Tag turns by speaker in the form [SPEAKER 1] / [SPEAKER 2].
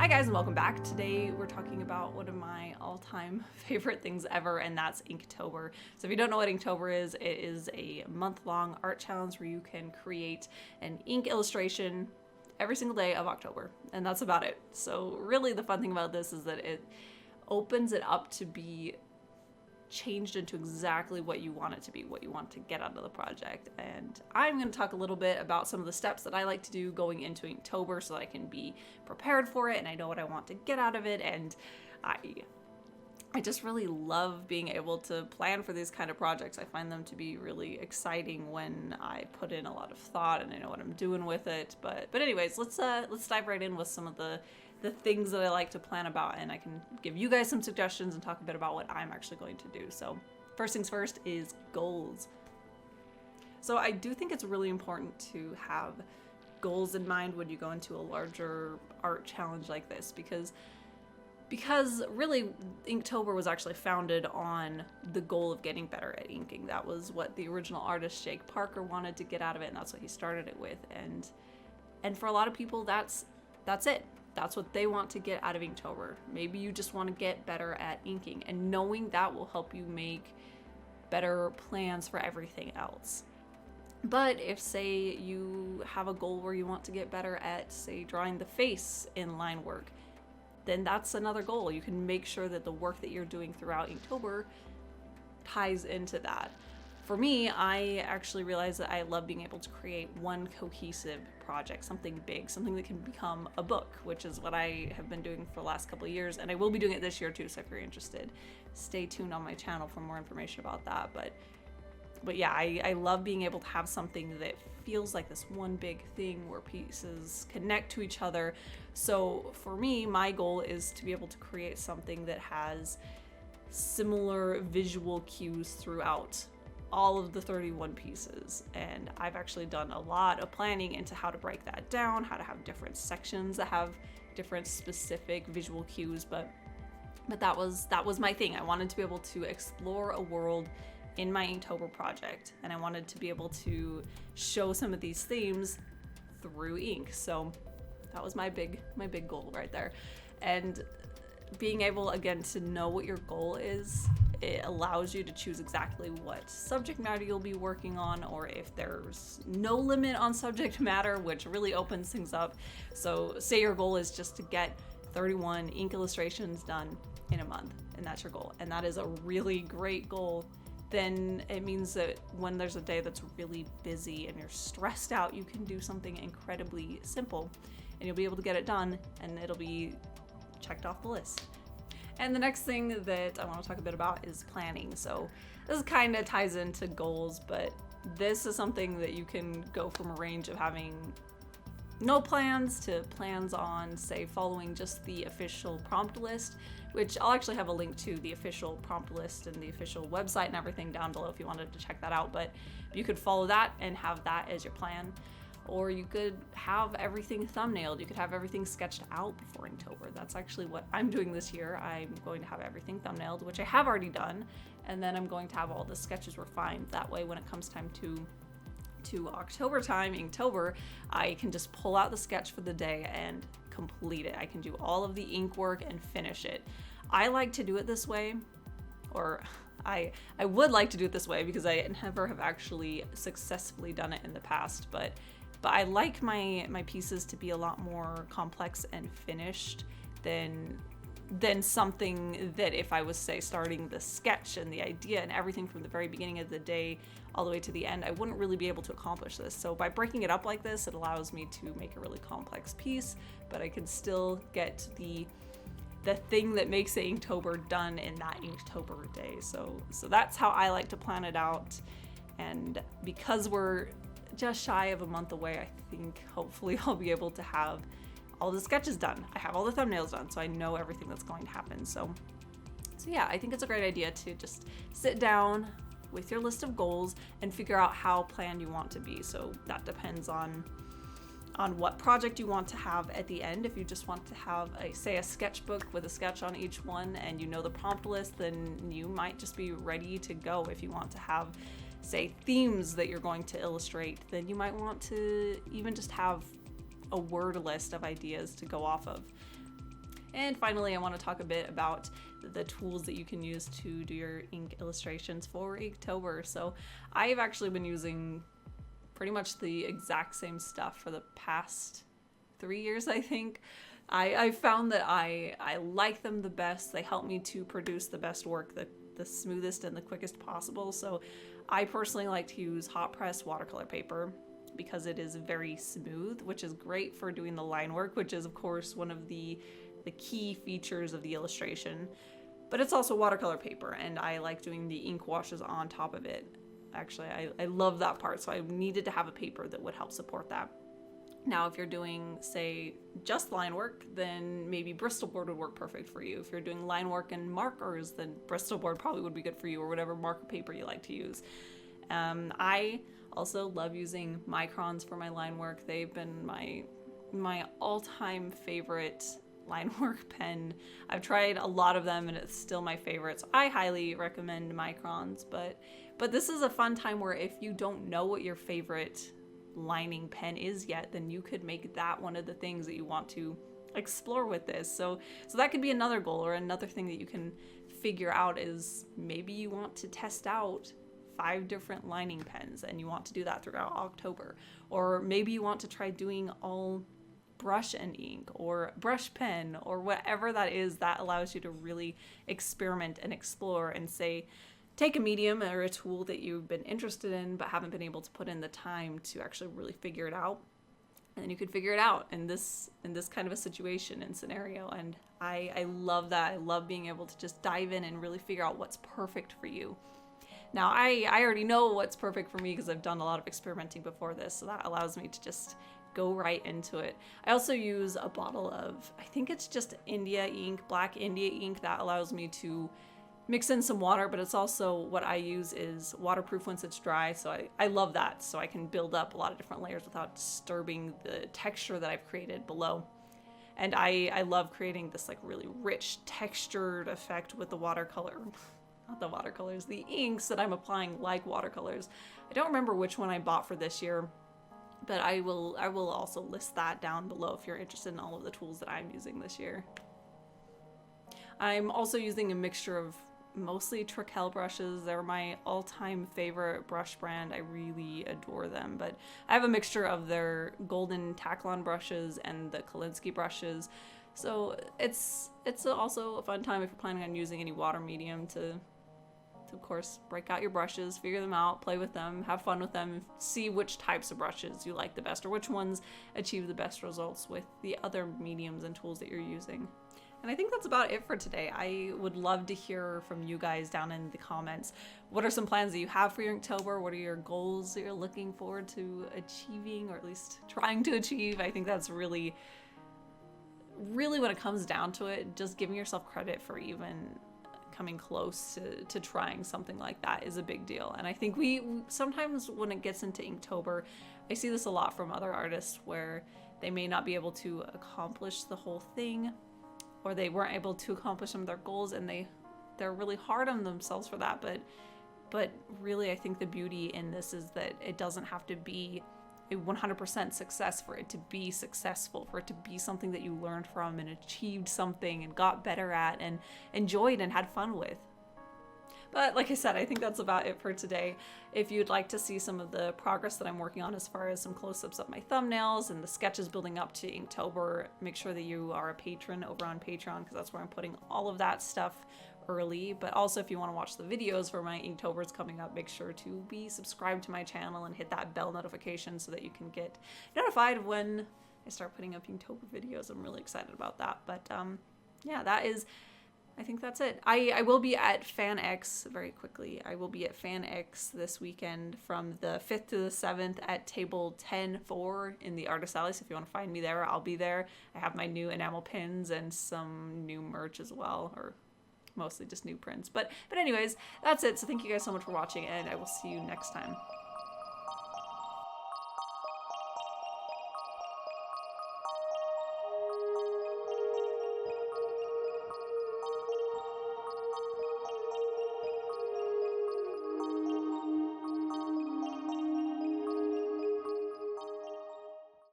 [SPEAKER 1] Hi guys and welcome back. Today we're talking about one of my all-time favorite things ever, and that's Inktober. So if you don't know what Inktober is, it is a month-long art challenge where you can create an ink illustration every single day of October, and that's about it. So really the fun thing about this is that it opens it up to be changed into exactly what you want it to be, what you want to get out of the project. And I'm going to talk a little bit about some of the steps that I like to do going into Inktober so that I can be prepared for it and I know what I want to get out of it. And I just really love being able to plan for these kind of projects. I find them to be really exciting when I put in a lot of thought and I know what I'm doing with it. But anyways, let's dive right in with some of the things that I like to plan about, and I can give you guys some suggestions and talk a bit about what I'm actually going to do. So first things first is goals. So I do think it's really important to have goals in mind when you go into a larger art challenge like this, because really Inktober was actually founded on the goal of getting better at inking. That was what the original artist Jake Parker wanted to get out of it, and that's what he started it with. And for a lot of people, that's it. That's what they want to get out of Inktober. Maybe you just want to get better at inking, and knowing that will help you make better plans for everything else. But if, say, you have a goal where you want to get better at, say, drawing the face in line work, then that's another goal. You can make sure that the work that you're doing throughout Inktober ties into that. For me, I actually realized that I love being able to create one cohesive project, something big, something that can become a book, which is what I have been doing for the last couple of years, and I will be doing it this year too, so if you're interested, stay tuned on my channel for more information about that. But yeah, I love being able to have something that feels like this one big thing where pieces connect to each other. So for me, my goal is to be able to create something that has similar visual cues throughout all of the 31 pieces, and I've actually done a lot of planning into how to break that down, how to have different sections that have different specific visual cues, but that was my thing. I wanted to be able to explore a world in my Inktober project, and I wanted to be able to show some of these themes through ink. So that was my big goal right there. And being able, again, to know what your goal is, it allows you to choose exactly what subject matter you'll be working on, or if there's no limit on subject matter, which really opens things up. So say your goal is just to get 31 ink illustrations done in a month, and that's your goal, and that is a really great goal. Then it means that when there's a day that's really busy and you're stressed out, you can do something incredibly simple and you'll be able to get it done, and it'll be checked off the list. And the next thing that I want to talk a bit about is planning. So this kind of ties into goals, but this is something that you can go from a range of having no plans to plans on, say, following just the official prompt list, which I'll actually have a link to the official prompt list and the official website and everything down below if you wanted to check that out. But you could follow that and have that as your plan. Or you could have everything thumbnailed. You could have everything sketched out before Inktober. That's actually what I'm doing this year. I'm going to have everything thumbnailed, which I have already done, and then I'm going to have all the sketches refined. That way, when it comes time to October time, Inktober, I can just pull out the sketch for the day and complete it. I can do all of the ink work and finish it. I like to do it this way, or I would like to do it this way because I never have actually successfully done it in the past, but I like my pieces to be a lot more complex and finished than something that if I was, say, starting the sketch and the idea and everything from the very beginning of the day all the way to the end, I wouldn't really be able to accomplish this. So by breaking it up like this, it allows me to make a really complex piece, but I can still get the thing that makes the Inktober done in that Inktober day. So that's how I like to plan it out. And because we're just shy of a month away, I think hopefully I'll be able to have all the sketches done. I have all the thumbnails done, so I know everything that's going to happen. So yeah, I think it's a great idea to just sit down with your list of goals and figure out how planned you want to be. So that depends on what project you want to have at the end. If you just want to have a sketchbook with a sketch on each one and you know the prompt list, then you might just be ready to go. If you want to have, say, themes that you're going to illustrate, then you might want to even just have a word list of ideas to go off of. And finally, I want to talk a bit about the tools that you can use to do your ink illustrations for Inktober. So I've actually been using pretty much the exact same stuff for the past 3 years, I think. I found that I like them the best. They help me to produce the best work, the smoothest and the quickest possible. So I personally like to use hot press watercolor paper because it is very smooth, which is great for doing the line work, which is of course one of the key features of the illustration. But it's also watercolor paper, and I like doing the ink washes on top of it. Actually, I love that part, so I needed to have a paper that would help support that. Now, if you're doing, say, just line work, then maybe Bristol board would work perfect for you. If you're doing line work and markers, then Bristol board probably would be good for you, or whatever marker paper you like to use. I also love using microns for my line work. They've been my all-time favorite line work pen. I've tried a lot of them and it's still my favorites. I highly recommend microns, but this is a fun time where if you don't know what your favorite lining pen is yet, then you could make that one of the things that you want to explore with this. So that could be another goal, or another thing that you can figure out is maybe you want to test out 5 different lining pens and you want to do that throughout October. Or maybe you want to try doing all brush and ink or brush pen or whatever that is that allows you to really experiment and explore and say, take a medium or a tool that you've been interested in but haven't been able to put in the time to actually really figure it out. And then you could figure it out in this kind of a situation and scenario. And I love that. I love being able to just dive in and really figure out what's perfect for you. Now, I already know what's perfect for me because I've done a lot of experimenting before this, so that allows me to just go right into it. I also use a bottle of, I think it's just India ink, black India ink, that allows me to mix in some water, but it's also, what I use is waterproof once it's dry, so I love that, so I can build up a lot of different layers without disturbing the texture that I've created below. And I love creating this like really rich textured effect with the watercolor. Not the watercolors, the inks that I'm applying like watercolors. I don't remember which one I bought for this year, but I will also list that down below if you're interested in all of the tools that I'm using this year. I'm also using a mixture of mostly Trekell brushes. They're my all-time favorite brush brand. I really adore them, but I have a mixture of their golden Taklon brushes and the Kolinsky brushes. So it's also a fun time if you're planning on using any water medium to of course break out your brushes, figure them out, play with them, have fun with them, see which types of brushes you like the best or which ones achieve the best results with the other mediums and tools that you're using. And I think that's about it for today. I would love to hear from you guys down in the comments. What are some plans that you have for your Inktober? What are your goals that you're looking forward to achieving, or at least trying to achieve? I think that's really when it comes down to it, just giving yourself credit for even coming close to trying something like that is a big deal. And I think we sometimes, when it gets into Inktober, I see this a lot from other artists where they may not be able to accomplish the whole thing, or they weren't able to accomplish some of their goals, and they're really hard on themselves for that. But really, I think the beauty in this is that it doesn't have to be a 100% success for it to be successful, for it to be something that you learned from and achieved something and got better at and enjoyed and had fun with. But like I said, I think that's about it for today. If you'd like to see some of the progress that I'm working on as far as some close-ups of my thumbnails and the sketches building up to Inktober, make sure that you are a patron over on Patreon, because that's where I'm putting all of that stuff early. But also, if you want to watch the videos for my Inktober's coming up, make sure to be subscribed to my channel and hit that bell notification so that you can get notified when I start putting up Inktober videos. I'm really excited about that. But yeah, I think that's it. I will be at FanX, very quickly. I will be at FanX this weekend from the 5th to the 7th at table 10-4 in the Artist Alley. So if you want to find me there, I'll be there. I have my new enamel pins and some new merch as well, or mostly just new prints. But anyways, that's it. So thank you guys so much for watching, and I will see you next time.